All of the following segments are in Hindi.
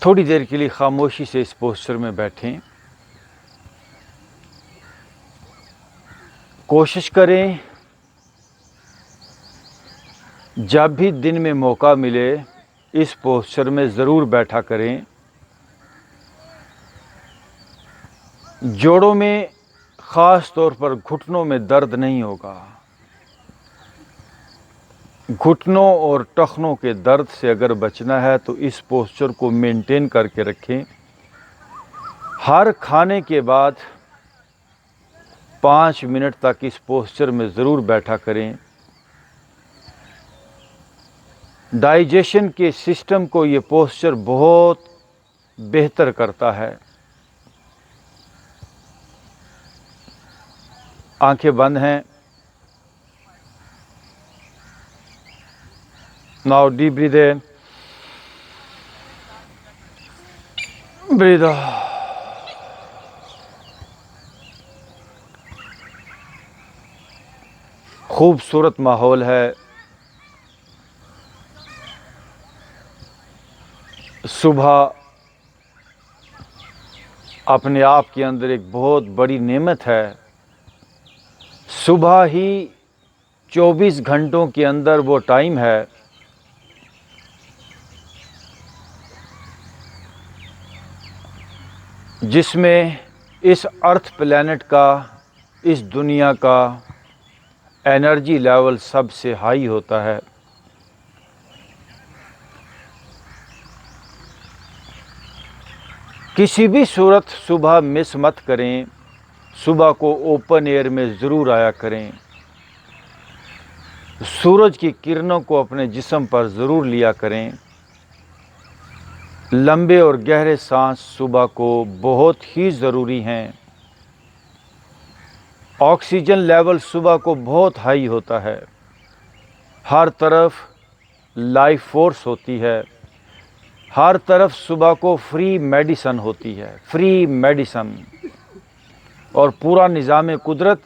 थोड़ी देर के लिए खामोशी से इस पोस्चर में बैठें। कोशिश करें जब भी दिन में मौका मिले इस पोस्चर में ज़रूर बैठा करें। जोड़ों में ख़ास तौर पर घुटनों में दर्द नहीं होगा। घुटनों और टखनों के दर्द से अगर बचना है तो इस पोस्चर को मेंटेन करके रखें। हर खाने के बाद 5 मिनट तक इस पोस्चर में ज़रूर बैठा करें। डाइजेशन के सिस्टम को ये पोस्चर बहुत बेहतर करता है। आंखें बंद हैं। Now deep breath in, breathe out. खूबसूरत माहौल है। सुबह अपने आप के अंदर एक बहुत बड़ी नेमत है। सुबह ही 24 घंटों के अंदर वो टाइम है जिसमें इस अर्थ प्लैनेट का, इस दुनिया का एनर्जी लेवल सबसे हाई होता है। किसी भी सूरत सुबह मिस मत करें। सुबह को ओपन एयर में ज़रूर आया करें। सूरज की किरणों को अपने जिस्म पर ज़रूर लिया करें। लंबे और गहरे सांस सुबह को बहुत ही ज़रूरी हैं। ऑक्सीजन लेवल सुबह को बहुत हाई होता है। हर तरफ लाइफ फोर्स होती है। हर तरफ सुबह को फ्री मेडिसन होती है, फ्री मेडिसन। और पूरा निज़ाम कुदरत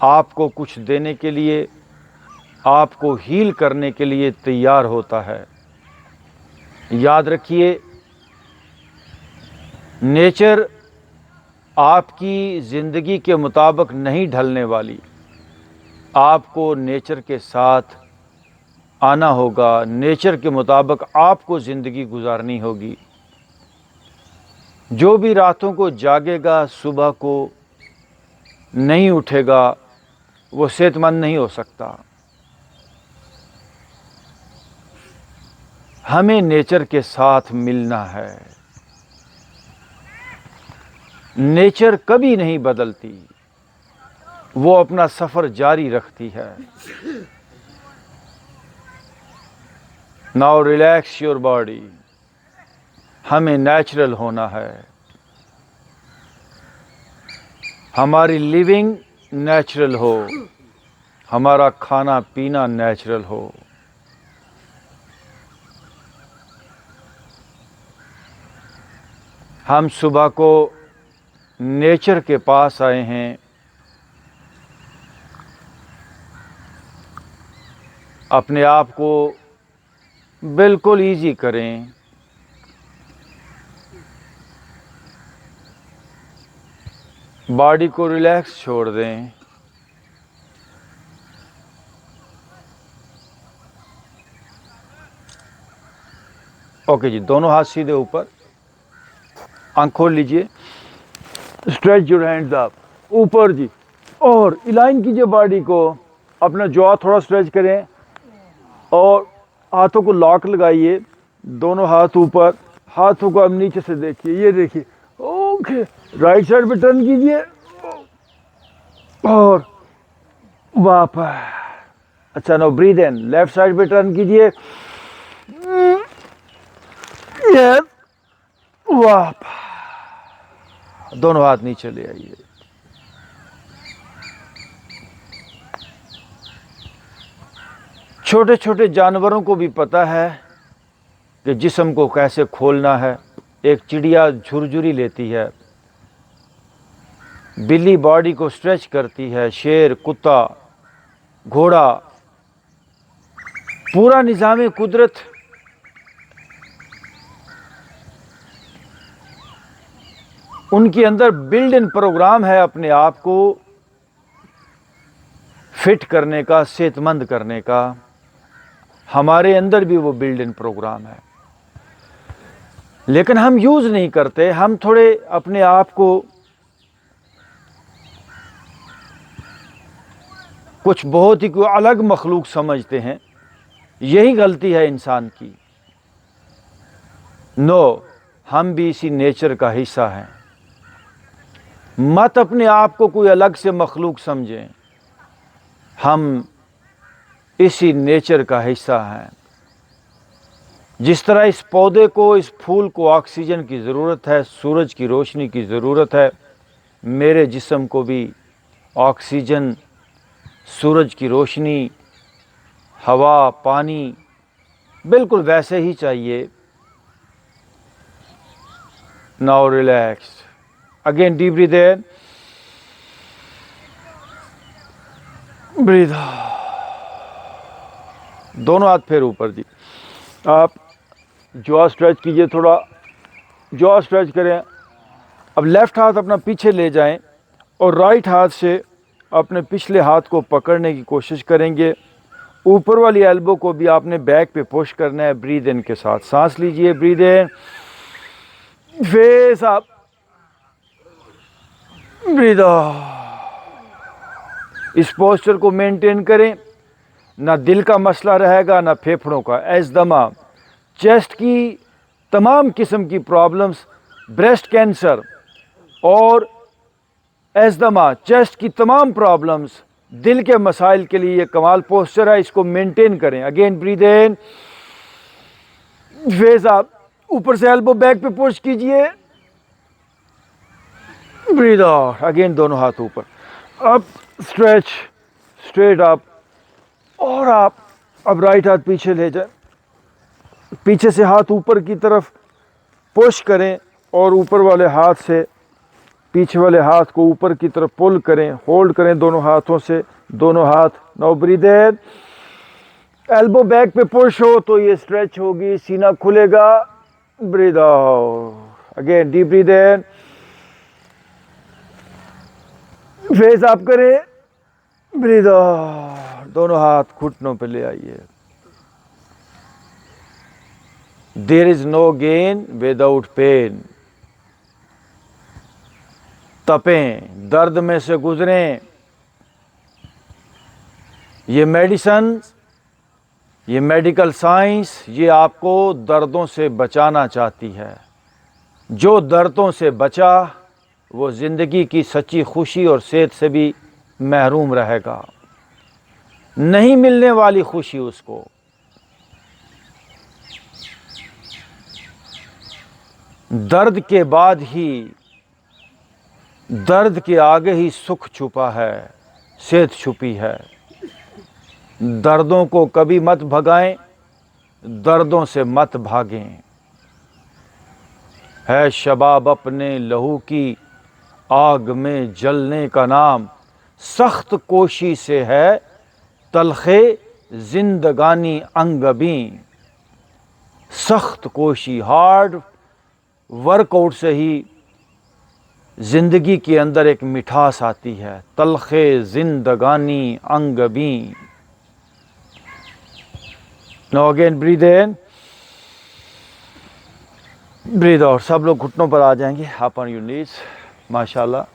आपको कुछ देने के लिए, आपको हील करने के लिए तैयार होता है। याद रखिए, नेचर आपकी ज़िंदगी के मुताबिक नहीं ढलने वाली। आपको नेचर के साथ आना होगा। नेचर के मुताबिक आपको ज़िंदगी गुजारनी होगी। जो भी रातों को जागेगा, सुबह को नहीं उठेगा, वो सेहतमंद नहीं हो सकता। हमें नेचर के साथ मिलना है। नेचर कभी नहीं बदलती, वो अपना सफ़र जारी रखती है। Now relax your body. हमें नेचुरल होना है। हमारी लिविंग नेचुरल हो, हमारा खाना पीना नेचुरल हो। हम सुबह को नेचर के पास आए हैं। अपने आप को बिल्कुल इजी करें। बॉडी को रिलैक्स छोड़ दें। ओके जी, दोनों हाथ सीधे ऊपर। आंख खोल लीजिए। स्ट्रेच योर हैंड्स अप, ऊपर जी। और इलाइन कीजिए बॉडी को। अपना जॉ थोड़ा स्ट्रेच करें और हाथों को लॉक लगाइए। दोनों हाथ ऊपर। हाथों को अब नीचे से देखिए, ये देखिए। ओके, राइट साइड पे टर्न कीजिए और वापस। अच्छा, नो ब्रीथ इन। लेफ्ट साइड पे टर्न कीजिए। यस, वापस। दोनों हाथ नीचे ले आइए। छोटे छोटे जानवरों को भी पता है कि जिस्म को कैसे खोलना है। एक चिड़िया झुरझुरी लेती है, बिल्ली बॉडी को स्ट्रेच करती है, शेर, कुत्ता, घोड़ा, पूरा निज़ाम कुदरत उनके अंदर बिल्ड इन प्रोग्राम है अपने आप को फिट करने का, सेहतमंद करने का। हमारे अंदर भी वो बिल्ड इन प्रोग्राम है, लेकिन हम यूज़ नहीं करते। हम थोड़े अपने आप को कुछ बहुत ही कोई अलग मखलूक समझते हैं। यही गलती है इंसान की। नो, हम भी इसी नेचर का हिस्सा हैं। मत अपने आप को कोई अलग से मखलूक समझें, हम इसी नेचर का हिस्सा हैं। जिस तरह इस पौधे को, इस फूल को ऑक्सीजन की ज़रूरत है, सूरज की रोशनी की ज़रूरत है, मेरे जिस्म को भी ऑक्सीजन, सूरज की रोशनी, हवा, पानी बिल्कुल वैसे ही चाहिए। Now relax again, deep breath in, breathe out. दोनों हाथ फिर ऊपर जी। आप जॉ स्ट्रेच कीजिए, थोड़ा जॉ स्ट्रेच करें। अब लेफ्ट हाथ अपना पीछे ले जाएं और राइट हाथ से अपने पिछले हाथ को पकड़ने की कोशिश करेंगे। ऊपर वाली एल्बो को भी आपने बैक पे पुश करना है। ब्रीद इन के साथ सांस लीजिए, breathe in, face up, breathe out. इस पोस्चर को मेंटेन करें। ना दिल का मसला रहेगा, ना फेफड़ों का। एज़दमा, चेस्ट की तमाम किस्म की प्रॉब्लम्स, ब्रेस्ट कैंसर और एज़दमा, चेस्ट की तमाम प्रॉब्लम्स, दिल के मसाइल के लिए ये कमाल पोस्चर है। इसको मेंटेन करें। अगेन ब्रीद इन, फेस अप, ऊपर से एल्बो बैक पे पुश कीजिए, ब्रीद आउट। अगेन दोनों हाथ ऊपर, अप, स्ट्रेच, स्ट्रेट अप और आप। अब राइट हाथ पीछे ले जाए, पीछे से हाथ ऊपर की तरफ पुश करें और ऊपर वाले हाथ से पीछे वाले हाथ को ऊपर की तरफ पुल करें, होल्ड करें दोनों हाथों से, दोनों हाथ। Now breathe in, elbow back पे पुश हो तो ये स्ट्रेच होगी, सीना खुलेगा, breathe out. Again deep breath in, face up करें, ब्रीथ आउट। दोनों हाथ घुटनों पे ले आइए। There is no gain without pain. तपें, दर्द में से गुजरें। ये मेडिसन, ये मेडिकल साइंस, ये आपको दर्दों से बचाना चाहती है। जो दर्दों से बचा वो ज़िंदगी की सच्ची खुशी और सेहत से भी महरूम रहेगा। नहीं मिलने वाली खुशी उसको। दर्द के बाद ही, दर्द के आगे ही सुख छुपा है, सेहत छुपी है। दर्दों को कभी मत भगाएं, दर्दों से मत भागें। है शबाब अपने लहू की आग में जलने का नाम, सख्त कोशी से है तलखे जिंदगानी अंगबी। सख्त कोशी, हार्ड वर्कआउट से ही जिंदगी के अंदर एक मिठास आती है। तलखे जिंदगानी अंगबी। Now again breathe in, breathe out. सब लोग घुटनों पर आ जाएंगे, अप ऑन योर नीज। माशाल्लाह।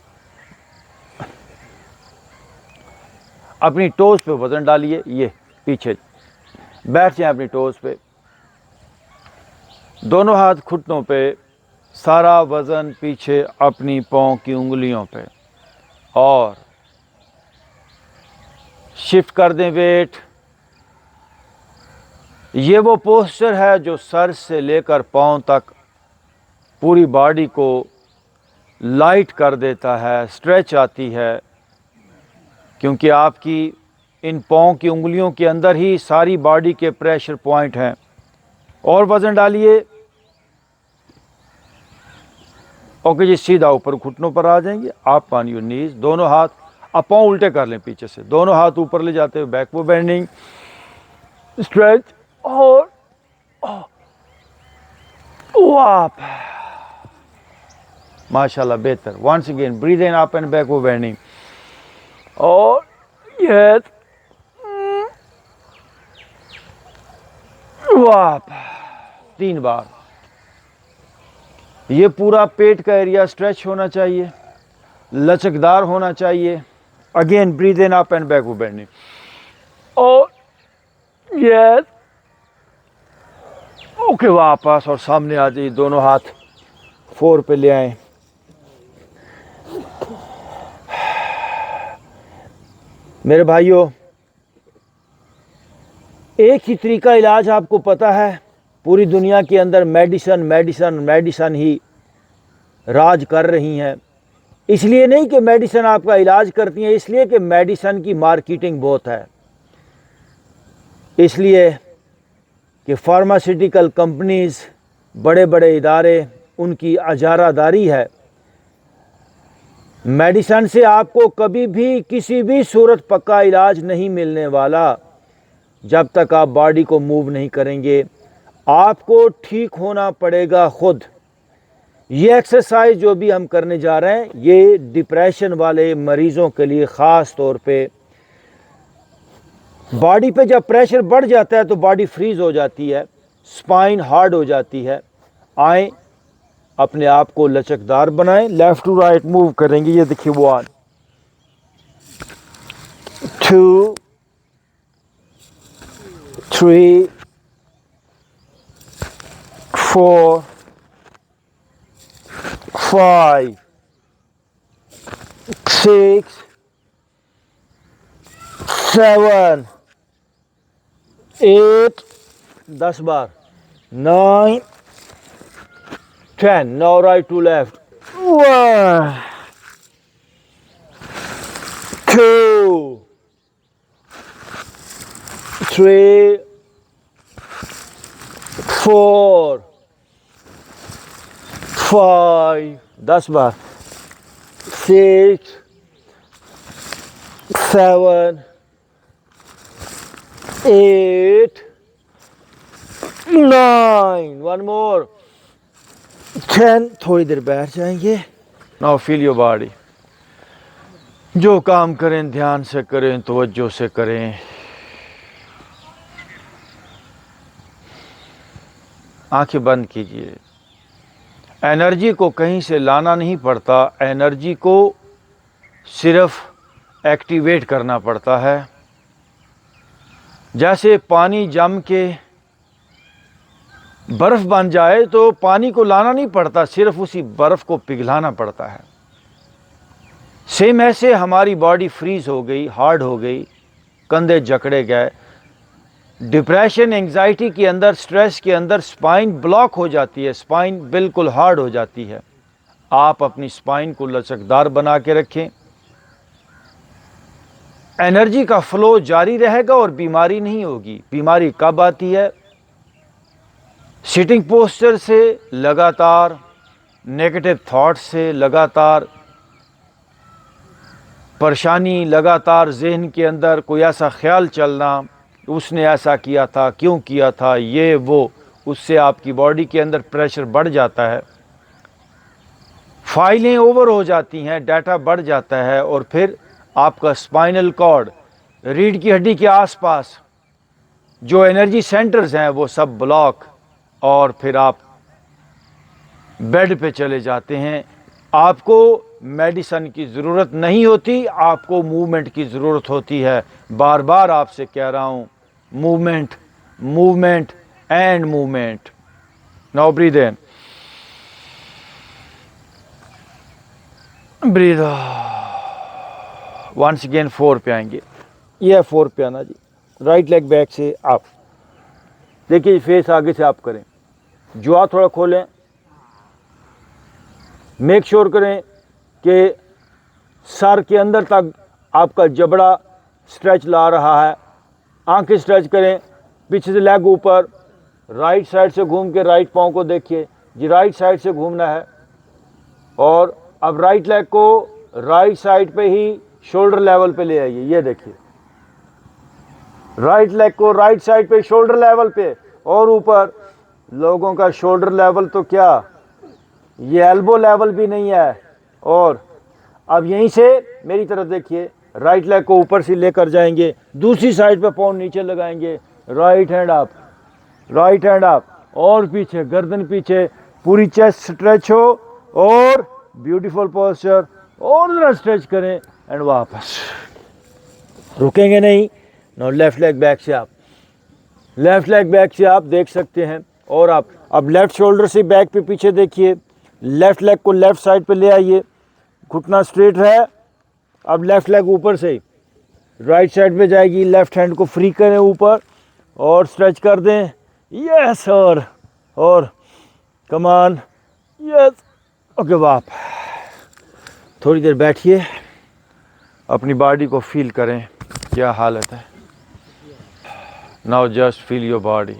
अपनी टोज पे वजन डालिए, ये पीछे बैठ जाए अपनी टोज पे। दोनों हाथ घुटनों पे, सारा वजन पीछे अपनी पाँव की उंगलियों पे, और शिफ्ट कर दें वेट। ये वो पोस्चर है जो सर से लेकर पाँव तक पूरी बॉडी को लाइट कर देता है, स्ट्रेच आती है, क्योंकि आपकी इन पाँव की उंगलियों के अंदर ही सारी बॉडी के प्रेशर पॉइंट हैं। और वज़न डालिए। ओके जी, सीधा ऊपर घुटनों पर आ जाएंगे, आप ऑन योर नीज। दोनों हाथ, अब पाँव उल्टे कर लें पीछे से, दोनों हाथ ऊपर ले जाते हुए बैक वो बेंडिंग, स्ट्रेच और आप। माशाल्लाह बेहतर। Once again breathe in up and backward bending. और ये वाह 3 बार। ये पूरा पेट का एरिया स्ट्रेच होना चाहिए, लचकदार होना चाहिए। Again breathe in up and backward bending. और ये ओके वापस और सामने आ जाइए, दोनों हाथ 4 पे ले आए। मेरे भाइयों, एक ही तरीका इलाज आपको पता है, पूरी दुनिया के अंदर मेडिसन मेडिसन मेडिसन ही राज कर रही हैं। इसलिए नहीं कि मेडिसन आपका इलाज करती हैं, इसलिए कि मेडिसन की मार्केटिंग बहुत है। इसलिए कि फार्मास्यूटिकल कंपनीज, बड़े बड़े इदारे, उनकी अजारादारी है। मेडिसन से आपको कभी भी किसी भी सूरत पक्का इलाज नहीं मिलने वाला जब तक आप बॉडी को मूव नहीं करेंगे। आपको ठीक होना पड़ेगा खुद। ये एक्सरसाइज जो भी हम करने जा रहे हैं, ये डिप्रेशन वाले मरीज़ों के लिए ख़ास तौर पे। बॉडी पे जब प्रेशर बढ़ जाता है तो बॉडी फ्रीज हो जाती है, स्पाइन हार्ड हो जाती है। आए, अपने आप को लचकदार बनाएं, लेफ्ट टू राइट मूव करेंगे। ये देखिए 1 2 3 4 5 6 7 8 10 बार 9 10। now right to left 1 2 3 4 5 10 bar 6 7 8 9 one more 10। थोड़ी देर बैठ जाएंगे। Now feel your body. जो काम करें ध्यान से करें, तवज्जो से करें। आंखें बंद कीजिए। एनर्जी को कहीं से लाना नहीं पड़ता, एनर्जी को सिर्फ एक्टिवेट करना पड़ता है। जैसे पानी जम के बर्फ़ बन जाए तो पानी को लाना नहीं पड़ता, सिर्फ उसी बर्फ़ को पिघलाना पड़ता है। सेम ऐसे हमारी बॉडी फ्रीज हो गई, हार्ड हो गई, कंधे जकड़े गए। डिप्रेशन, एंग्जाइटी के अंदर, स्ट्रेस के अंदर स्पाइन ब्लॉक हो जाती है, स्पाइन बिल्कुल हार्ड हो जाती है। आप अपनी स्पाइन को लचकदार बना के रखें, एनर्जी का फ्लो जारी रहेगा और बीमारी नहीं होगी। बीमारी कब आती है? सिटिंग पोस्चर से, लगातार नेगेटिव थॉट्स से, लगातार परेशानी, लगातार जहन के अंदर कोई ऐसा ख्याल चलना, उसने ऐसा किया था, क्यों किया था, ये वो, उससे आपकी बॉडी के अंदर प्रेशर बढ़ जाता है, फाइलें ओवर हो जाती हैं, डाटा बढ़ जाता है और फिर आपका स्पाइनल कॉर्ड, रीढ़ की हड्डी के आसपास जो एनर्जी सेंटर्स हैं वो सब ब्लॉक, और फिर आप बेड पे चले जाते हैं। आपको मेडिसिन की ज़रूरत नहीं होती, आपको मूवमेंट की ज़रूरत होती है। बार बार आपसे कह रहा हूँ, movement, movement and movement. Now breathe in, breathe once again 4 पे आएंगे। यह 4 पे आना जी। राइट लेग बैक से आप देखिए, फेस आगे से आप करें, जुआ थोड़ा खोलें, मेक श्योर करें कि सर के अंदर तक आपका जबड़ा स्ट्रेच ला रहा है। आंखें स्ट्रेच करें, पीछे से लेग ऊपर, राइट साइड से घूम के राइट पाँव को देखिए जी, राइट साइड से घूमना है। और अब राइट लेग को राइट साइड पे ही शोल्डर लेवल पे ले आइए। ये देखिए, राइट लेग को राइट साइड पे शोल्डर लेवल पे, और ऊपर लोगों का शोल्डर लेवल तो क्या ये एल्बो लेवल भी नहीं है। और अब यहीं से मेरी तरफ देखिए, राइट लेग को ऊपर से लेकर जाएंगे, दूसरी साइड पे पाँव नीचे लगाएंगे, right hand up, right hand up, और पीछे गर्दन पीछे, पूरी चेस्ट स्ट्रेच हो, और ब्यूटीफुल पोस्चर, और जरा स्ट्रेच करें एंड वापस, रुकेंगे नहीं। नो लेफ्ट लेग बैक से आप, लेफ्ट लेग बैक से आप देख सकते हैं। और आप अब लेफ्ट शोल्डर से बैक पे पीछे देखिए, लेफ्ट लेग को लेफ्ट साइड पे ले आइए, घुटना स्ट्रेट है। अब लेफ्ट लेग ऊपर से राइट साइड पे जाएगी, लेफ्ट हैंड को फ्री करें ऊपर और स्ट्रेच कर दें। यस, और कमान, यस, ओके। वाप थोड़ी देर बैठिए, अपनी बॉडी को फील करें क्या हालत है। Now just feel your body.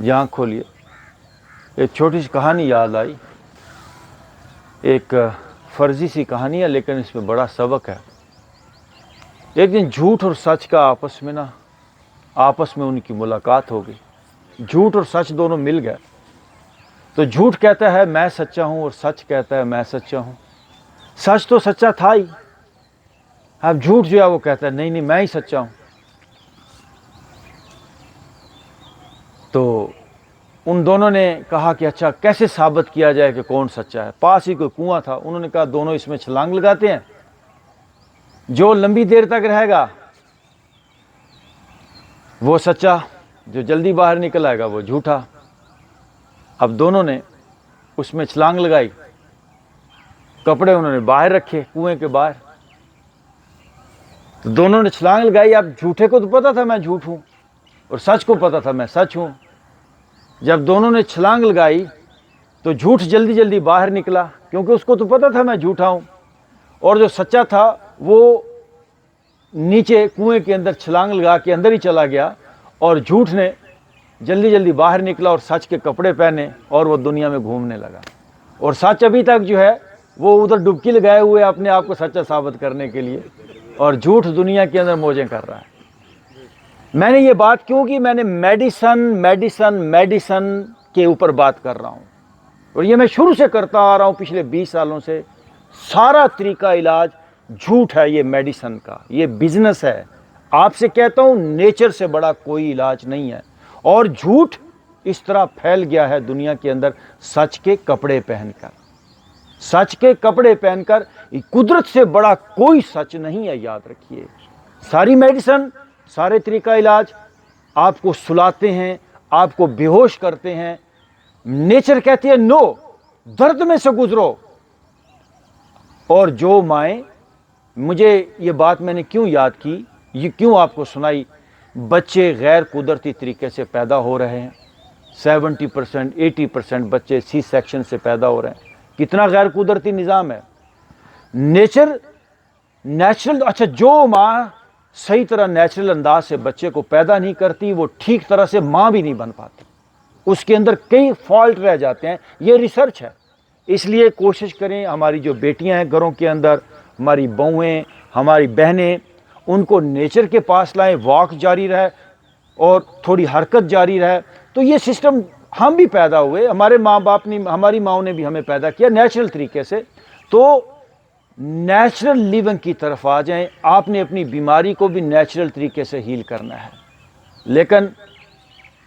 आँख खोलिए। एक छोटी सी कहानी याद आई, एक फर्जी सी कहानी है लेकिन इसमें बड़ा सबक है। एक दिन झूठ और सच का आपस में उनकी मुलाकात हो गई। झूठ और सच दोनों मिल गए। तो झूठ कहता है मैं सच्चा हूं और सच कहता है मैं सच्चा हूं। सच तो सच्चा था ही, अब झूठ जो है वो कहता है नहीं नहीं मैं ही सच्चा हूं। तो उन दोनों ने कहा कि अच्छा कैसे साबित किया जाए कि कौन सच्चा है। पास ही कोई कुआं था, उन्होंने कहा दोनों इसमें छलांग लगाते हैं, जो लंबी देर तक रहेगा वो सच्चा, जो जल्दी बाहर निकल आएगा वो झूठा। अब दोनों ने उसमें छलांग लगाई, कपड़े उन्होंने बाहर रखे कुएं के बाहर। तो दोनों ने छलांग लगाई। अब झूठे को तो पता था मैं झूठ हूं और सच को पता था मैं सच हूं। जब दोनों ने छलांग लगाई तो झूठ जल्दी जल्दी बाहर निकला, क्योंकि उसको तो पता था मैं झूठा हूं, और जो सच्चा था वो नीचे कुएं के अंदर छलांग लगा के अंदर ही चला गया, और झूठ ने जल्दी जल्दी बाहर निकला और सच के कपड़े पहने और वो दुनिया में घूमने लगा। और सच अभी तक जो है वो उधर डुबकी लगाए हुए अपने आप को सच्चा साबित करने के लिए, और झूठ दुनिया के अंदर मौजें कर रहा है। मैंने ये बात क्यों की, मैंने मेडिसन के ऊपर बात कर रहा हूँ, और ये मैं शुरू से करता आ रहा हूँ पिछले 20 सालों से। सारा तरीका इलाज झूठ है, ये मेडिसन का, ये बिजनेस है। आपसे कहता हूँ नेचर से बड़ा कोई इलाज नहीं है। और झूठ इस तरह फैल गया है दुनिया के अंदर, सच के कपड़े पहनकर, सच के कपड़े पहनकर। कुदरत से बड़ा कोई सच नहीं है, याद रखिए। सारी मेडिसन, सारे तरीका इलाज आपको सुलाते हैं, आपको बेहोश करते हैं। नेचर कहती है नो, दर्द में से गुजरो। और जो माएँ, मुझे ये बात मैंने क्यों याद की, ये क्यों आपको सुनाई, बच्चे गैर कुदरती तरीके से पैदा हो रहे हैं। 70% 80% बच्चे सी सेक्शन से पैदा हो रहे हैं। कितना गैर कुदरती निज़ाम है। नेचुरल, अच्छा जो माँ सही तरह नेचुरल अंदाज से बच्चे को पैदा नहीं करती, वो ठीक तरह से माँ भी नहीं बन पाती, उसके अंदर कई फॉल्ट रह जाते हैं। ये रिसर्च है। इसलिए कोशिश करें, हमारी जो बेटियां हैं घरों के अंदर, हमारी बहुएं, हमारी बहनें, उनको नेचर के पास लाएं, वॉक जारी रहे और थोड़ी हरकत जारी रहे। तो ये सिस्टम, हम भी पैदा हुए, हमारे माँ बाप ने, हमारी माँओं ने भी हमें पैदा किया नेचुरल तरीके से। तो नेचुरल लिविंग की तरफ आ जाएं। आपने अपनी बीमारी को भी नेचुरल तरीके से हील करना है। लेकिन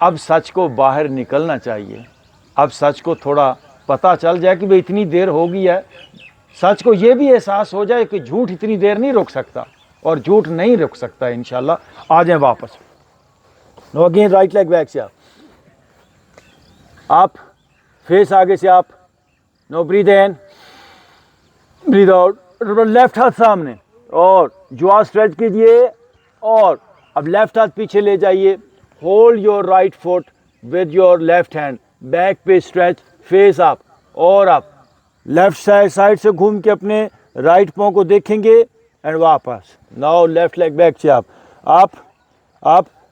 अब सच को बाहर निकलना चाहिए। अब सच को थोड़ा पता चल जाए कि भाई इतनी देर हो गई है। सच को ये भी एहसास हो जाए कि झूठ इतनी देर नहीं रुक सकता, और झूठ नहीं रुक सकता। इंशाल्लाह आ जाए वापस। Now again, right leg back से आप फेस आगे से आप, now breathe in, breathe out, left हाथ सामने और जुआ स्ट्रेच कीजिए, और अब लेफ्ट हाथ पीछे ले जाइए। Hold your right foot with your left hand, back पे स्ट्रेच, फेस अप, और आप लेफ्ट साइड से घूम के अपने राइट पाँव को देखेंगे एंड वापस। नाउ लेफ्ट लेग बैक से आप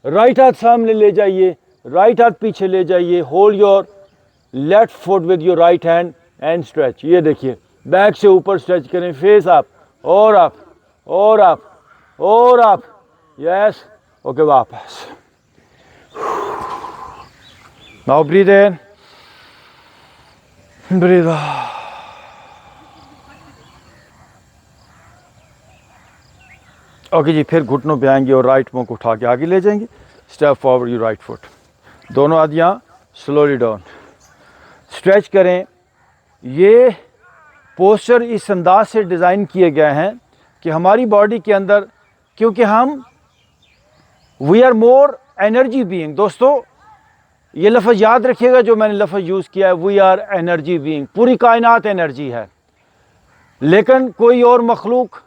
राइट हाथ सामने ले जाइए, राइट हाथ पीछे ले जाइए। Hold your left foot with your right hand and stretch. ये देखिए, बैक से ऊपर स्ट्रेच करें, फेस अप और अप और अप और अप, यस, ओके, वापस। Now breathe in, breathe out. Okay जी, फिर घुटनों पे आएंगे और राइट मुंह को उठा के आगे ले जाएंगे, step forward you right foot, दोनों हाथ यहाँ स्लोली डाउन, स्ट्रेच करें। ये पोस्चर इस अंदाज से डिज़ाइन किए गए हैं कि हमारी बॉडी के अंदर, क्योंकि we are more energy being. दोस्तों ये लफ्ज़ याद रखिएगा जो मैंने लफ्ज़ यूज़ किया है, वी आर एनर्जी बीइंग। पूरी कायनात एनर्जी है, लेकिन कोई और मखलूक,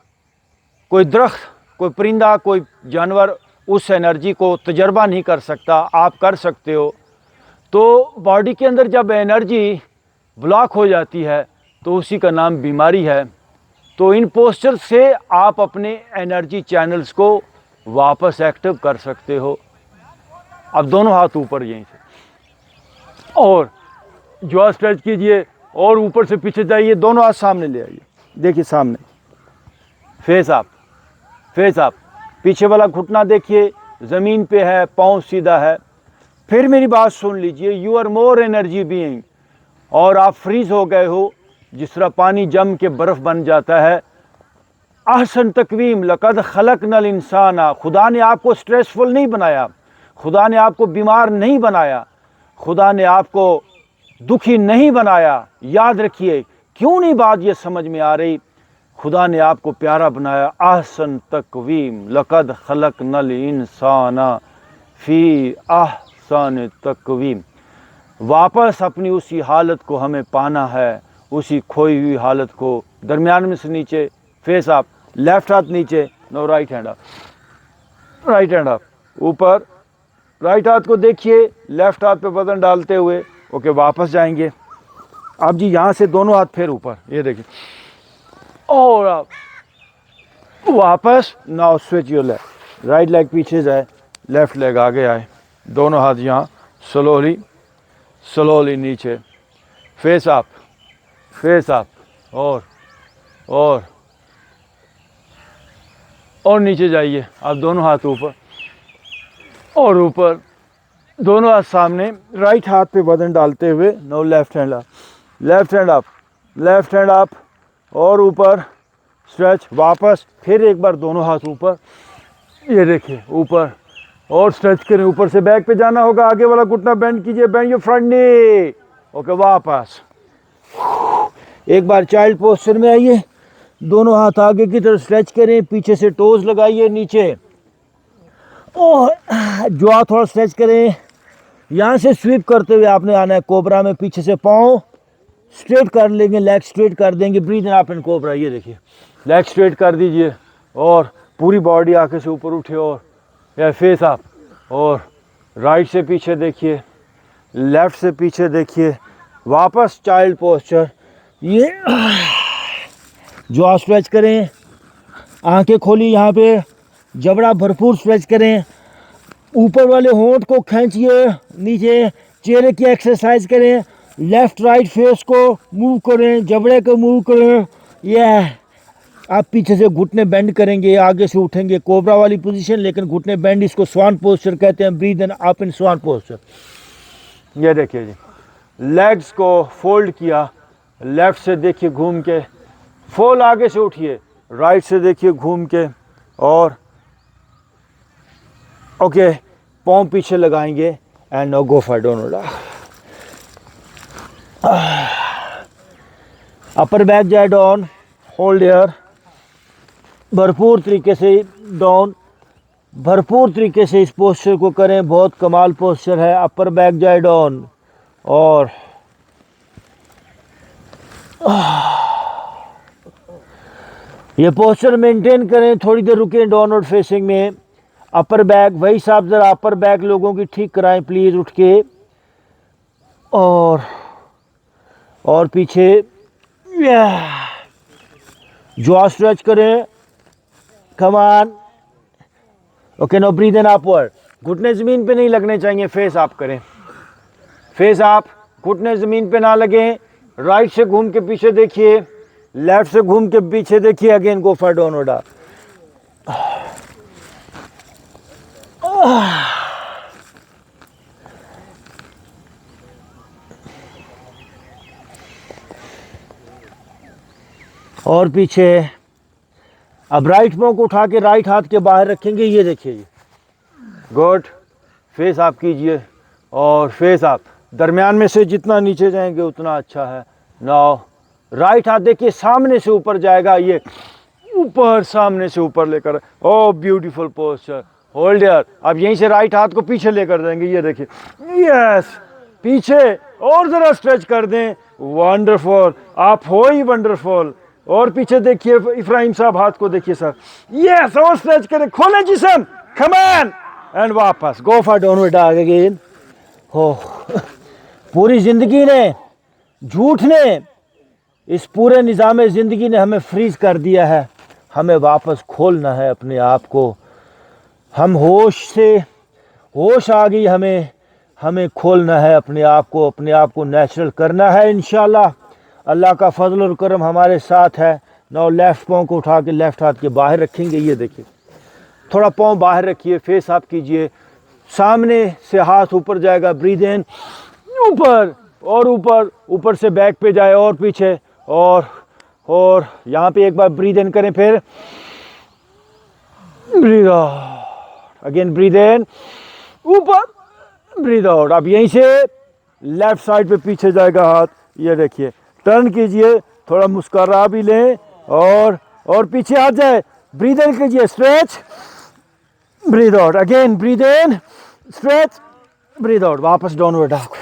कोई दरख्त, कोई परिंदा, कोई जानवर उस एनर्जी को तजर्बा नहीं कर सकता, आप कर सकते हो। तो बॉडी के अंदर जब एनर्जी ब्लॉक हो जाती है तो उसी का नाम बीमारी है। तो इन पोस्चर से आप अपने एनर्जी चैनल्स को वापस एक्टिव कर सकते हो। अब दोनों हाथ ऊपर यहीं से, और जॉ स्ट्रेच कीजिए और ऊपर से पीछे जाइए, दोनों हाथ सामने ले आइए, देखिए सामने, फेस अप, फेस अप, पीछे वाला घुटना देखिए ज़मीन पे है, पाँव सीधा है। फिर मेरी बात सुन लीजिए, you are more energy being, और आप फ्रीज हो गए हो, जिस तरह पानी जम के बर्फ़ बन जाता है। अहसन तकवीम लक़द खलक़नल इंसाना, खुदा ने आपको स्ट्रेसफुल नहीं बनाया, खुदा ने आपको बीमार नहीं बनाया, खुदा ने आपको दुखी नहीं बनाया। याद रखिए, क्यों नहीं बात ये समझ में आ रही, खुदा ने आपको प्यारा बनाया। अहसन तकवीम लक़द खलक़नल इंसाना फ़ी अहसन तकवीम। वापस अपनी उसी हालत को हमें पाना है, उसी खोई हुई हालत को। दरमियान में से नीचे, फेस अप, लेफ्ट हाथ नीचे, now right hand up, right hand up, ऊपर, राइट हाथ को देखिए लेफ्ट हाथ पे वजन डालते हुए, ओके, वापस जाएंगे। अब जी यहाँ से दोनों हाथ फिर ऊपर, ये देखिए, और अब वापस। Now switch your leg, right leg पीछे जाए, लेफ्ट लेग आगे आए, दोनों हाथ यहाँ स्लोली स्लोली नीचे, फेस अप, फेस अप, और नीचे जाइए। अब दोनों हाथ ऊपर और ऊपर, दोनों हाथ सामने, राइट हाथ पे वजन डालते हुए, now left hand up, left hand up, left hand up, और ऊपर स्ट्रेच, वापस, फिर एक बार दोनों हाथ ऊपर, ये देखिए ऊपर, और स्ट्रेच करें, ऊपर से बैक पे जाना होगा, आगे वाला घुटना बेंड कीजिए, bend your front knee, okay, वापस। एक बार चाइल्ड पोस्चर में आइए, दोनों हाथ आगे की तरफ स्ट्रेच करें, पीछे से टोज लगाइए नीचे, और जो थोड़ा स्ट्रेच करें। यहाँ से स्वीप करते हुए आपने आना है कोबरा में, पीछे से पाँव स्ट्रेट कर लेंगे, लेग स्ट्रेट कर देंगे, breathe in up in cobra, ये देखिए, लेग स्ट्रेट कर दीजिए और पूरी बॉडी आगे से ऊपर उठे, और या फेस अप, और राइट से पीछे देखिए, लेफ्ट से पीछे देखिए, वापस चाइल्ड पोस्चर, ये जॉ स्ट्रेच करें, आंखें खोली, यहाँ पे जबड़ा भरपूर स्ट्रेच करें, ऊपर वाले होंठ को खींचिए नीचे, चेहरे की एक्सरसाइज करें, लेफ्ट राइट फेस को मूव करें, जबड़े को मूव करें, यह आप पीछे से घुटने बेंड करेंगे, आगे से उठेंगे, कोबरा वाली पोजीशन, लेकिन घुटने बेंड, इसको स्वान पोस्चर कहते हैं। Breathe in up in swan posture, ये देखिए जी, लेग्स को फोल्ड किया, लेफ्ट से देखिए घूम के, फुल आगे से उठिए, राइट से देखिए घूम के, और ओके, पाँव पीछे लगाएंगे, and now go for down, upper back जाए डाउन, होल्ड एयर, भरपूर तरीके से डाउन, भरपूर तरीके से इस पोस्चर को करें, बहुत कमाल पोस्चर है। अपर बैक जाए डाउन, और ये पोस्चर मेंटेन करें, थोड़ी देर रुकें डाउनवर्ड फेसिंग में। अपर बैक, वही साहब ज़रा अपर बैक लोगों की ठीक कराएं प्लीज़, उठ के, और पीछे जॉ स्ट्रेच करें, come on, okay, now breathe in upward, घुटने ज़मीन पे नहीं लगने चाहिए, फेस अप करें, फेस अप, घुटने ज़मीन पे ना लगें, राइट से घूम के पीछे देखिए, लेफ्ट से घूम के पीछे देखिए, again go for downward dog. और पीछे। अब राइट पाँव को उठा के राइट हाथ के बाहर रखेंगे, ये देखिए जी। गुड। फेस आप कीजिए और फेस आप दरमियान में से जितना नीचे जाएंगे उतना अच्छा है। नाउ राइट हाथ देखिए सामने से ऊपर जाएगा, ये ऊपर सामने से ऊपर लेकर। ओ ब्यूटीफुल पोस्चर। Hold here. अब यहीं से राइट हाथ को पीछे लेकर जाएंगे, ये देखिए। यस, पीछे और जरा स्ट्रेच कर दें। वंडरफुल, आप हो ही वंडरफुल। और पीछे देखिए इब्राहिम साहब, हाथ को देखिए सर। यस, और स्ट्रेच करें, खोलें जिस्म, कम ऑन एंड वापस गो फॉर डाउनवर्ड डॉग अगेन। हो पूरी जिंदगी ने, झूठ ने, इस पूरे निज़ाम ज़िंदगी ने हमें फ्रीज कर दिया है। हमें वापस खोलना है अपने आप को। हम होश आ गई हमें खोलना है अपने आप को नेचुरल करना है। इंशाल्लाह अल्लाह का फजल और करम हमारे साथ है। नाउ लेफ्ट पाँव को उठा के लेफ्ट हाथ के बाहर रखेंगे, ये देखिए। थोड़ा पाँव बाहर रखिए, फेस आप कीजिए, सामने से हाथ ऊपर जाएगा। ब्रीद इन, ऊपर और ऊपर, ऊपर से बैक पे जाए और पीछे। और यहाँ पे एक बार ब्रीद इन करें, फिर ब्रीद आउट, अगेन ब्रीद इन, ऊपर, ब्रीद आउट। अब यहीं से लेफ्ट साइड पे पीछे जाएगा हाथ, ये देखिए। टर्न कीजिए, थोड़ा मुस्कुरा भी लें और पीछे आ जाए। ब्रीद इन कीजिए, stretch, breathe out, again breathe in, stretch, breathe out, वापस downward dog.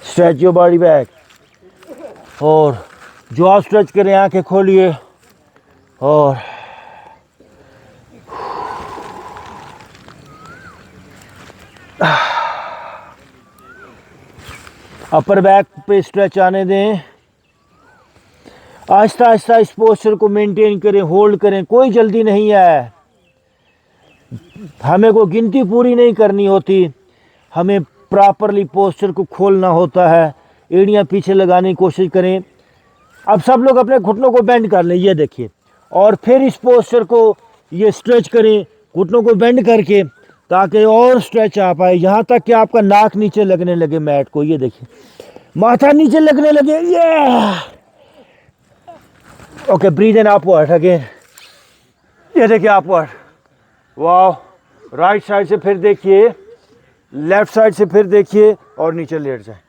Stretch your body back और जॉ स्ट्रेच करें, आंखें खोलिए और अपर बैक पे स्ट्रेच आने दें। आहिस्ता आहिस्ता इस पोस्चर को मेंटेन करें, होल्ड करें, कोई जल्दी नहीं है। हमें को गिनती पूरी नहीं करनी होती, हमें प्रॉपरली पोस्चर को खोलना होता है। एड़ियाँ पीछे लगाने की कोशिश करें। अब सब लोग अपने घुटनों को बेंड कर लें, ये देखिए। और फिर इस पोस्चर को ये स्ट्रेच करें, घुटनों को बेंड करके, ताकि और स्ट्रेच आ पाए, यहाँ तक कि आपका नाक नीचे लगने लगे मैट को, ये देखिए। माथा नीचे लगने लगे, ये okay. Breathe in upward again, ये देखिए अपवर्ड। वाह। राइट साइड से फिर देखिए, लेफ्ट साइड से फिर देखिए और नीचे लेट जाए।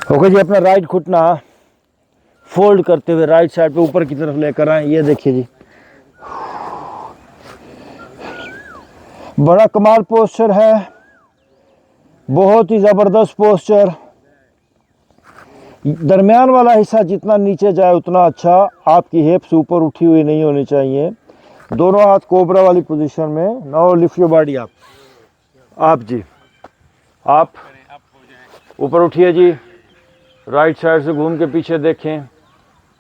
ओके जी, अपना राइट घुटना फोल्ड करते हुए राइट साइड पे ऊपर की तरफ लेकर आए, ये देखिए जी। बड़ा कमाल पोस्चर है, बहुत ही ज़बरदस्त पोस्चर। दरमियान वाला हिस्सा जितना नीचे जाए उतना अच्छा। आपकी हिप्स ऊपर उठी हुई नहीं होनी चाहिए। दोनों हाथ कोबरा वाली पोजीशन में। Now lift your body up. आप जी, आप ऊपर उठिए जी। राइट साइड से घूम के पीछे देखें,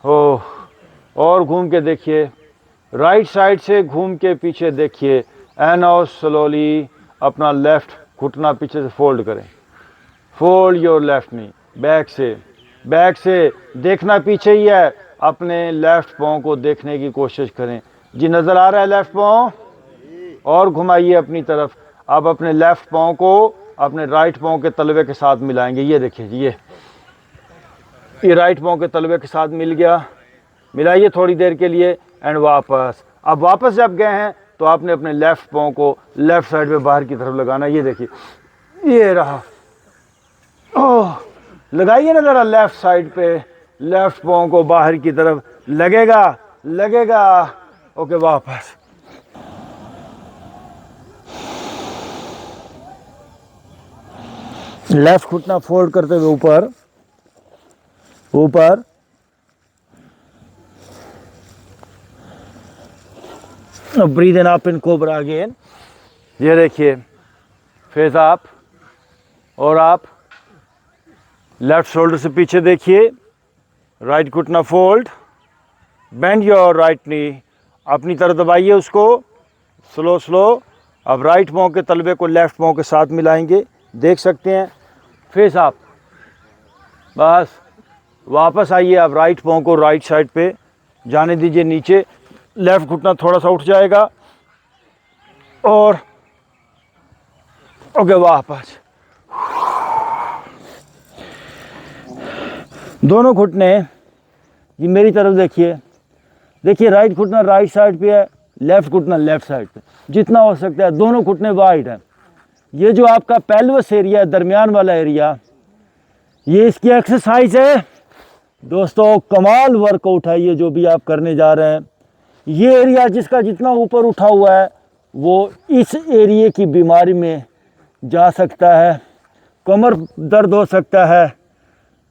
हो, और घूम के देखिए। राइट साइड से घूम के पीछे देखिए। एंड नाउ स्लोली अपना लेफ्ट घुटना पीछे से फोल्ड करें। Fold your left knee, back से देखना पीछे ही है। अपने लेफ्ट पाँव को देखने की कोशिश करें जी। नज़र आ रहा है लेफ्ट पाँव? और घुमाइए अपनी तरफ। अब अपने लेफ्ट पाँव को अपने राइट पाँव के तलवे के साथ मिलाएंगे, ये देखिए जी। ये राइट पाँव के तलवे के साथ मिल गया। मिलाइए थोड़ी देर के लिए एंड वापस। अब वापस जब गए हैं तो आपने अपने लेफ्ट पाँव को लेफ्ट साइड पे बाहर की तरफ लगाना, ये देखिए। ये रहा। ओह, लगाइए ना ज़रा लेफ्ट साइड पे, लेफ्ट पाँव को बाहर की तरफ लगेगा। ओके, वापस। लेफ्ट घुटना फोल्ड करते हुए ऊपर। Breathe in up in cobra again, ये देखिए। फेस अप और आप लेफ्ट शोल्डर से पीछे देखिए। राइट घुटना fold, bend your right knee, अपनी तरफ दबाइए उसको, स्लो अब राइट पाँव के तलवे को लेफ़्ट पाँव के साथ मिलाएंगे, देख सकते हैं, फेस अप। बस वापस आइए, अब राइट पाँव को राइट साइड पे जाने दीजिए नीचे, लेफ़्ट घुटना थोड़ा सा उठ जाएगा और ओके वापस। दोनों घुटने ये मेरी तरफ देखिए, देखिए राइट घुटना राइट साइड पे है, लेफ़्ट घुटना लेफ़्ट साइड पे, जितना हो सकता है दोनों घुटने वाइड हैं। ये जो आपका पेल्विस एरिया है, दरमियान वाला एरिया, ये इसकी एक्सरसाइज है दोस्तों। कमाल वर्कआउट है ये जो भी आप करने जा रहे हैं। ये एरिया जिसका जितना ऊपर उठा हुआ है वो इस एरिया की बीमारी में जा सकता है, कमर दर्द हो सकता है,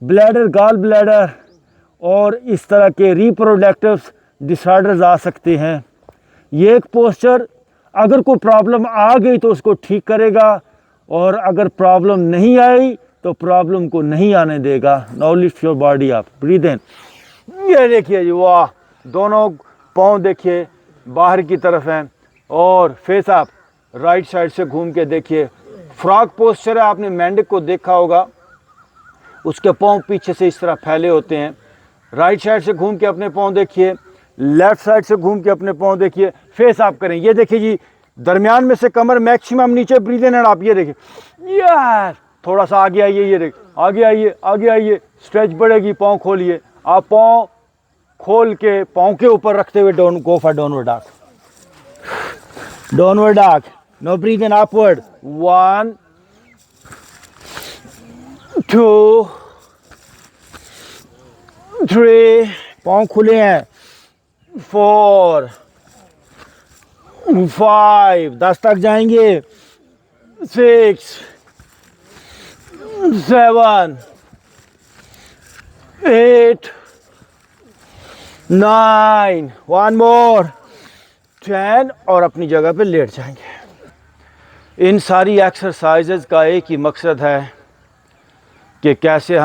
ब्लैडर, गॉल ब्लैडर और इस तरह के रिप्रोडक्टिव डिसऑर्डर्स आ सकते हैं। ये एक पोस्चर अगर कोई प्रॉब्लम आ गई तो उसको ठीक करेगा, और अगर प्रॉब्लम नहीं आई तो प्रॉब्लम को नहीं आने देगा। Now lift your body up, breathe in. ये देखिए जी, वाह, दोनों पाँव देखिए बाहर की तरफ हैं और फेस अप, राइट साइड से घूम के देखिए। फ्रॉग पोस्चर है, आपने मेंढक को देखा होगा, उसके पाँव पीछे से इस तरह फैले होते हैं। राइट साइड से घूम के अपने पाँव देखिए, लेफ्ट साइड से घूम के अपने पाँव देखिए, फेस आप करें। ये देखिए जी, दरमियान में से कमर मैक्सिमम नीचे, ब्रीथ इन एंड आप, ये देखिए यार, थोड़ा सा आगे आइए, ये देखिए आगे आइए, आगे आइए, स्ट्रेच बढ़ेगी, पाँव खोलिए। आप पाँव खोल के पाँव के ऊपर रखते हुए down, go for downward dog, downward dog. Now breathe in upward, 1 2 3, पाँव खुले हैं, 4 5, 10 तक जाएंगे, 6 7 8 9, 1 मोर, 10, और अपनी जगह पे लेट जाएंगे। इन सारी एक्सरसाइजेज का एक ही मकसद है कि कैसे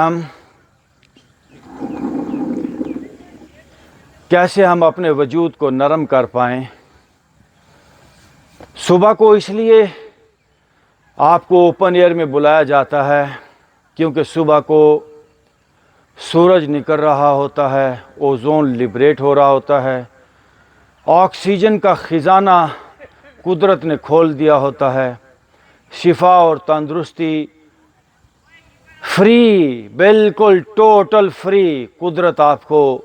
हम अपने वजूद को नरम कर पाएं। सुबह को इसलिए आपको ओपन एयर में बुलाया जाता है क्योंकि सुबह को सूरज निकल रहा होता है, ओजोन लिबरेट हो रहा होता है, ऑक्सीजन का ख़जाना कुदरत ने खोल दिया होता है, शिफा और तंदुरुस्ती फ्री, बिल्कुल टोटल फ्री कुदरत आपको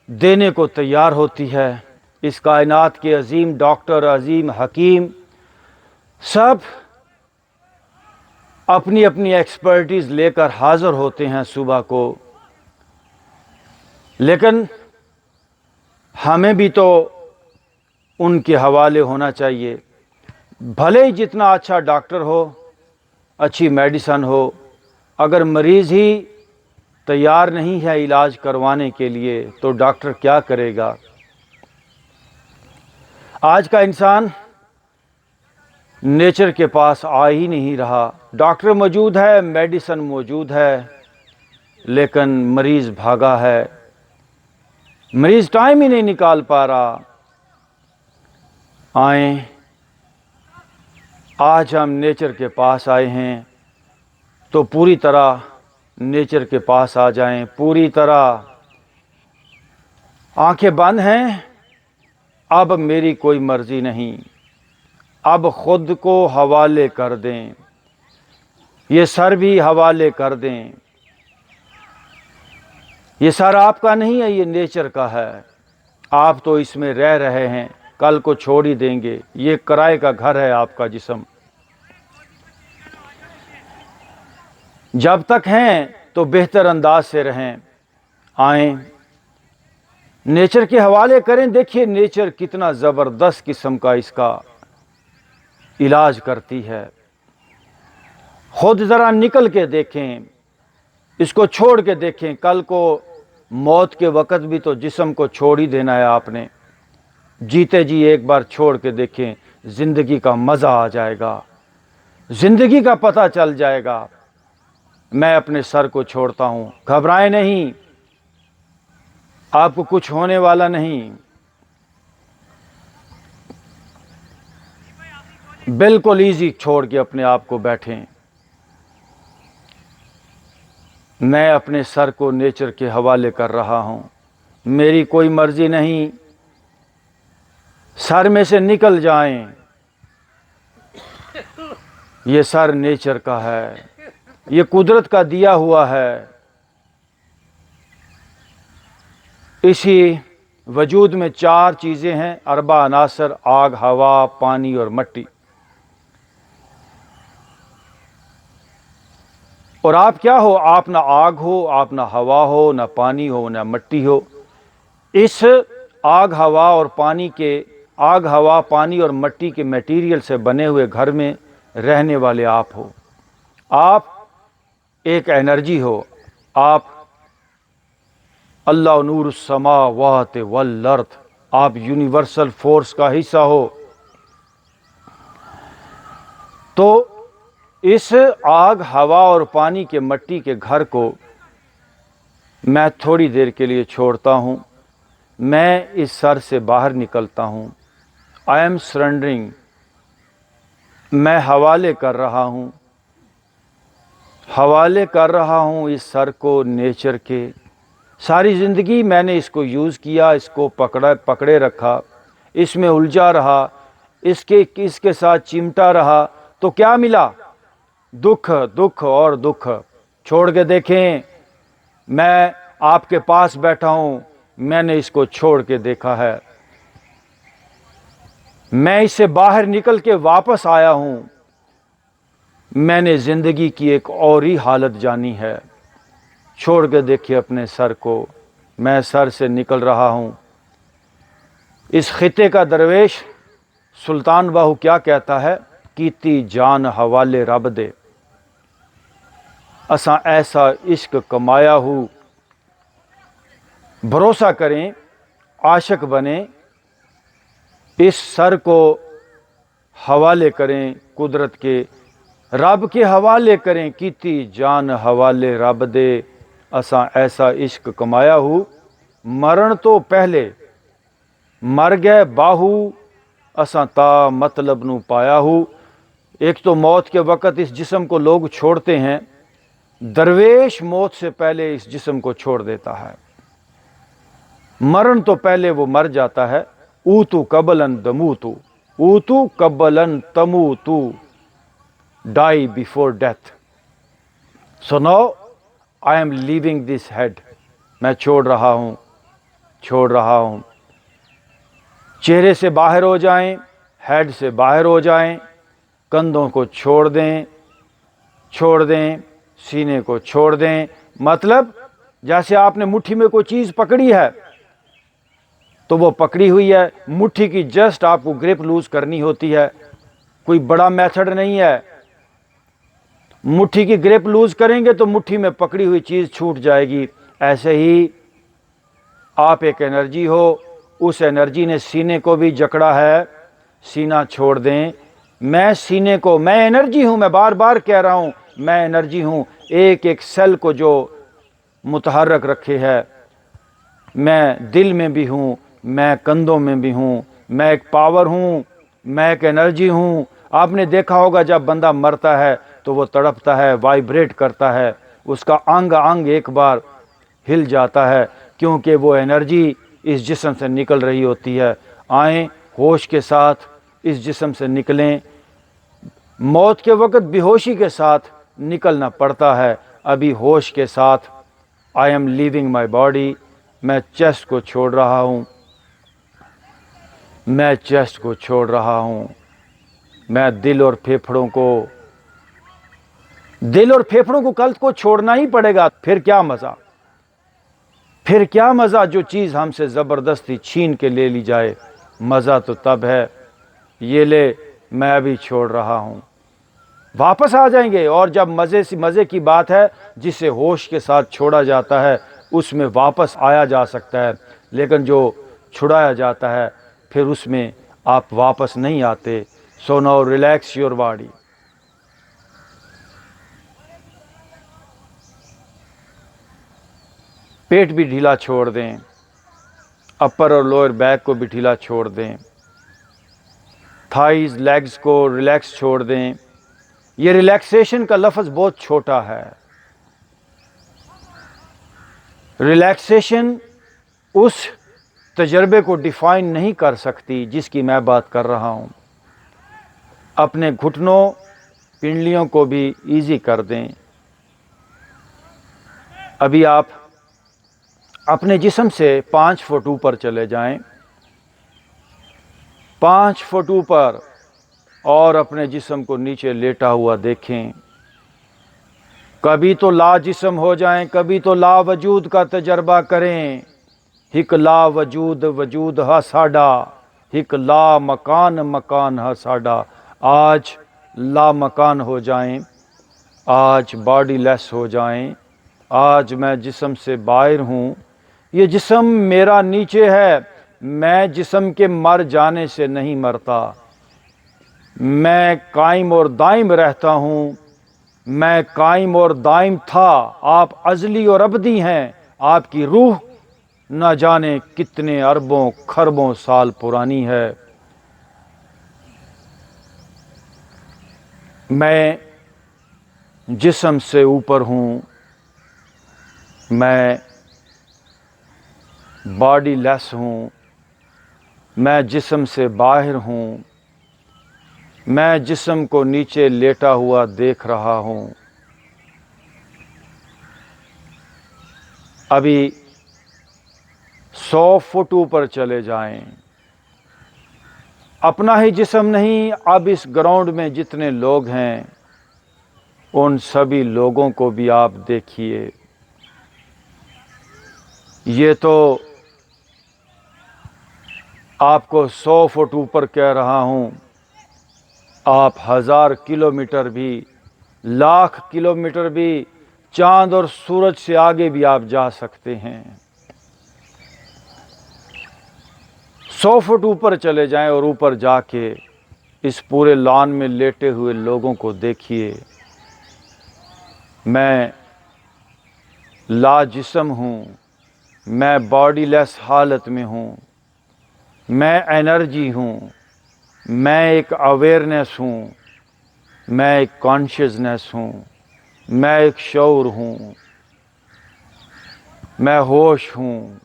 देने को तैयार होती है। इस कायनात के अजीम डॉक्टर, अजीम हकीम सब अपनी अपनी एक्सपर्टीज़ लेकर हाज़िर होते हैं सुबह को, लेकिन हमें भी तो उनके हवाले होना चाहिए। भले ही जितना अच्छा डॉक्टर हो, अच्छी मेडिसन हो, अगर मरीज़ ही तैयार नहीं है इलाज करवाने के लिए तो डॉक्टर क्या करेगा। आज का इंसान नेचर के पास आ ही नहीं रहा। डॉक्टर मौजूद है, मेडिसन मौजूद है, लेकिन मरीज़ भागा है, मरीज़ टाइम ही नहीं निकाल पा रहा। आए, आज हम नेचर के पास आए हैं तो पूरी तरह नेचर के पास आ जाएं, पूरी तरह। आंखें बंद हैं, अब मेरी कोई मर्ज़ी नहीं, अब ख़ुद को हवाले कर दें, ये सर भी हवाले कर दें। ये सर आपका नहीं है, ये नेचर का है। आप तो इसमें रह रहे हैं, कल को छोड़ ही देंगे। ये किराए का घर है आपका जिस्म। जब तक हैं तो बेहतर अंदाज से रहें। आएँ, नेचर के हवाले करें। देखिए नेचर कितना ज़बरदस्त किस्म का इसका इलाज करती है। खुद ज़रा निकल के देखें, इसको छोड़ के देखें। कल को मौत के वक़्त भी तो जिस्म को छोड़ ही देना है आपने। जीते जी एक बार छोड़ के देखें, ज़िंदगी का मज़ा आ जाएगा, ज़िंदगी का पता चल जाएगा। मैं अपने सर को छोड़ता हूँ, घबराएं नहीं, आपको कुछ होने वाला नहीं। बिल्कुल इजी छोड़ के अपने आप को बैठें। मैं अपने सर को नेचर के हवाले कर रहा हूं। मेरी कोई मर्जी नहीं, सर में से निकल जाएं। ये सर नेचर का है, ये कुदरत का दिया हुआ है। इसी वजूद में 4 चीज़ें हैं, अरबा अनासर, आग, हवा, पानी और मिट्टी। और आप क्या हो? आप ना आग हो, आप ना हवा हो, ना पानी हो, ना मिट्टी हो। इस आग, हवा और पानी के आग, हवा, पानी और मिट्टी के मटेरियल से बने हुए घर में रहने वाले आप हो। आप एक एनर्जी हो। आप अल्लाह नूर समावात वल अर्थ, आप यूनिवर्सल फोर्स का हिस्सा हो। तो इस आग, हवा और पानी के मिट्टी के घर को मैं थोड़ी देर के लिए छोड़ता हूँ। मैं इस सर से बाहर निकलता हूँ। I am surrendering. मैं हवाले कर रहा हूँ, हवाले कर रहा हूँ इस सर को नेचर के। सारी ज़िंदगी मैंने इसको यूज़ किया, इसको पकड़े रखा, इसमें उलझा रहा, इसके साथ चिमटा रहा, तो क्या मिला? दुख, दुख और दुख। छोड़ के देखें, मैं आपके पास बैठा हूँ, मैंने इसको छोड़ के देखा है। मैं इससे बाहर निकल के वापस आया हूँ। मैंने ज़िंदगी की एक और ही हालत जानी है। छोड़ के देखिए अपने सर को। मैं सर से निकल रहा हूँ। इस खिते का दरवेश सुल्तान बाहू क्या कहता है? कीती जान हवाले रब दे, असा ऐसा इश्क कमाया हूँ। भरोसा करें, आशिक बने, इस सर को हवाले करें कुदरत के, रब के हवाले करें। कीती जान हवाले रब दे, असा ऐसा इश्क कमाया हूँ। मरण तो पहले मर गए बाहू, असा ता मतलब नू पाया हूँ। एक तो मौत के वक़्त इस जिस्म को लोग छोड़ते हैं, दरवेश मौत से पहले इस जिस्म को छोड़ देता है। मरण तो पहले वो मर जाता है। ऊतु कबलन दमूतु, ऊतु कबलन तमूतु, die before death. So now I am leaving this head. मैं छोड़ रहा हूँ, छोड़ रहा हूँ। चेहरे से बाहर हो जाएं, हेड से बाहर हो जाएं, कंधों को छोड़ दें, छोड़ दें, सीने को छोड़ दें। मतलब जैसे आपने मुट्ठी में कोई चीज़ पकड़ी है तो वो पकड़ी हुई है, मुट्ठी की जस्ट आपको ग्रिप लूज करनी होती है। कोई बड़ा मेथड नहीं है। मुट्ठी की ग्रिप लूज करेंगे तो मुट्ठी में पकड़ी हुई चीज़ छूट जाएगी। ऐसे ही आप एक एनर्जी हो, उस एनर्जी ने सीने को भी जकड़ा है, सीना छोड़ दें। मैं सीने को, मैं एनर्जी हूँ, मैं बार बार कह रहा हूँ, मैं एनर्जी हूँ। एक एक सेल को जो मुतहर्रक रखे है। मैं दिल में भी हूँ, मैं कंधों में भी हूँ, मैं एक पावर हूँ, मैं एक एनर्जी हूँ। आपने देखा होगा जब बंदा मरता है तो वो तड़पता है, वाइब्रेट करता है, उसका अंग अंग एक बार हिल जाता है, क्योंकि वो एनर्जी इस जिस्म से निकल रही होती है। आएँ होश के साथ इस जिस्म से निकलें। मौत के वक़्त बेहोशी के साथ निकलना पड़ता है, अभी होश के साथ। आई एम लीविंग माई बॉडी। मैं चेस्ट को छोड़ रहा हूँ, मैं चेस्ट को छोड़ रहा हूँ। मैं दिल और फेफड़ों को कल को छोड़ना ही पड़ेगा। फिर क्या मज़ा, फिर क्या मज़ा जो चीज़ हमसे ज़बरदस्ती छीन के ले ली जाए। मज़ा तो तब है। ये ले, मैं अभी छोड़ रहा हूँ। वापस आ जाएंगे। और जब मज़े की बात है, जिसे होश के साथ छोड़ा जाता है उसमें वापस आया जा सकता है, लेकिन जो छुड़ाया जाता है फिर उसमें आप वापस नहीं आते। So now relax your body. पेट भी ढीला छोड़ दें, अपर और लोअर बैक को भी ढीला छोड़ दें। थाइज, लेग्स को रिलैक्स छोड़ दें। ये रिलैक्सेशन का लफ्ज़ बहुत छोटा है। रिलैक्सेशन उस तजर्बे को डिफ़ाइन नहीं कर सकती जिसकी मैं बात कर रहा हूँ। अपने घुटनों, पिंडलियों को भी इजी कर दें। अभी आप अपने जिस्म से 5 फुट ऊपर चले जाएं, 5 फुट ऊपर, और अपने जिस्म को नीचे लेटा हुआ देखें। कभी तो ला जिस्म हो जाएं, कभी तो ला वजूद का तजर्बा करें। हिक ला वजूद वजूद हा साडा, हिक ला मकान मकान हा साडा। आज ला मकान हो जाएं, आज बॉडी लेस हो जाएं। आज मैं जिस्म से बाहर हूँ, ये जिस्म मेरा नीचे है। मैं जिस्म के मर जाने से नहीं मरता, मैं कायम और दाइम रहता हूँ। मैं कायम और दाइम था, आप अज़ली और अबदी हैं। आपकी रूह न जाने कितने अरबों खरबों साल पुरानी है। मैं जिस्म से ऊपर हूँ, मैं बॉडी लेस हूँ। मैं जिस्म से बाहर हूँ, मैं जिस्म को नीचे लेटा हुआ देख रहा हूँ। अभी 100 फुट ऊपर चले जाएं। अपना ही जिस्म नहीं, अब इस ग्राउंड में जितने लोग हैं उन सभी लोगों को भी आप देखिए। ये तो आपको 100 फुट ऊपर कह रहा हूँ, आप 1000 किलोमीटर भी, लाख किलोमीटर भी, चांद और सूरज से आगे भी आप जा सकते हैं। 100 फुट ऊपर चले जाएं और ऊपर जाके इस पूरे लॉन में लेटे हुए लोगों को देखिए। मैं ला जिस्म हूँ, मैं बॉडी लेस हालत में हूँ, मैं एनर्जी हूँ, मैं एक अवेयरनेस हूँ, मैं एक कॉन्शियसनेस हूँ, मैं एक शऊर हूँ, मैं होश हूँ।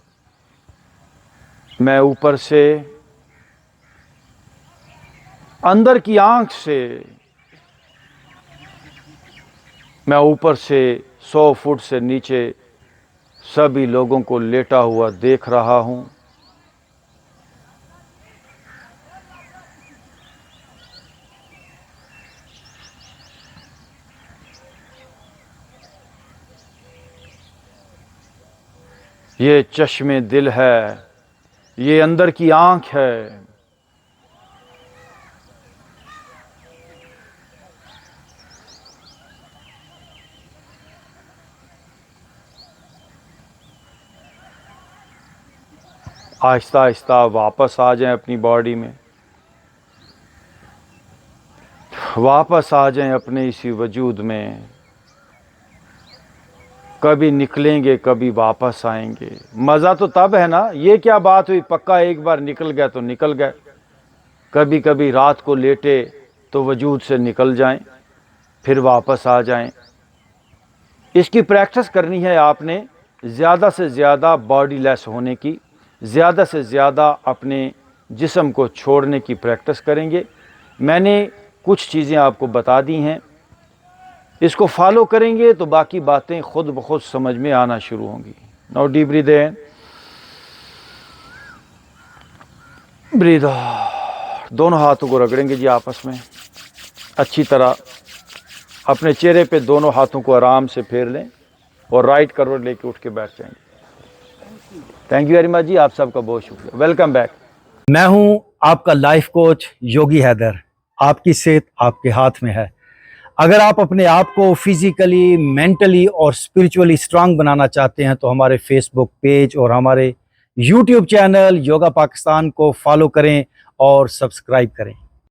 मैं ऊपर से, अंदर की आँख से, मैं ऊपर से 100 फुट से नीचे सभी लोगों को लेटा हुआ देख रहा हूँ। ये चश्मे दिल है, ये अंदर की आँख है। आहिस्ता आहिस्ता वापस आ जाएं अपनी बॉडी में, वापस आ जाएं अपने इसी वजूद में। कभी निकलेंगे, कभी वापस आएंगे। मज़ा तो तब है ना, ये क्या बात हुई, पक्का एक बार निकल गए तो निकल गए। कभी कभी रात को लेटे तो वजूद से निकल जाएं, फिर वापस आ जाएं। इसकी प्रैक्टिस करनी है आपने, ज़्यादा से ज़्यादा बॉडी लेस होने की, ज़्यादा से ज़्यादा अपने जिस्म को छोड़ने की प्रैक्टिस करेंगे। मैंने कुछ चीज़ें आपको बता दी हैं, इसको फॉलो करेंगे तो बाकी बातें खुद ब खुद समझ में आना शुरू होंगी। Now deep breath in, breathe out. दोनों हाथों को रगड़ेंगे जी आपस में अच्छी तरह। अपने चेहरे पे दोनों हाथों को आराम से फेर लें और राइट करवट लेके उठ के बैठ जाएंगे। थैंक यू वेरी मच जी, आप सबका बहुत शुक्रिया। Welcome back. मैं हूं आपका लाइफ कोच योगी हैदर। आपकी सेहत आपके हाथ में है। अगर आप अपने आप को फिजिकली, मेंटली और स्पिरिचुअली स्ट्रांग बनाना चाहते हैं तो हमारे फेसबुक पेज और हमारे यूट्यूब चैनल योगा पाकिस्तान को फॉलो करें और सब्सक्राइब करें।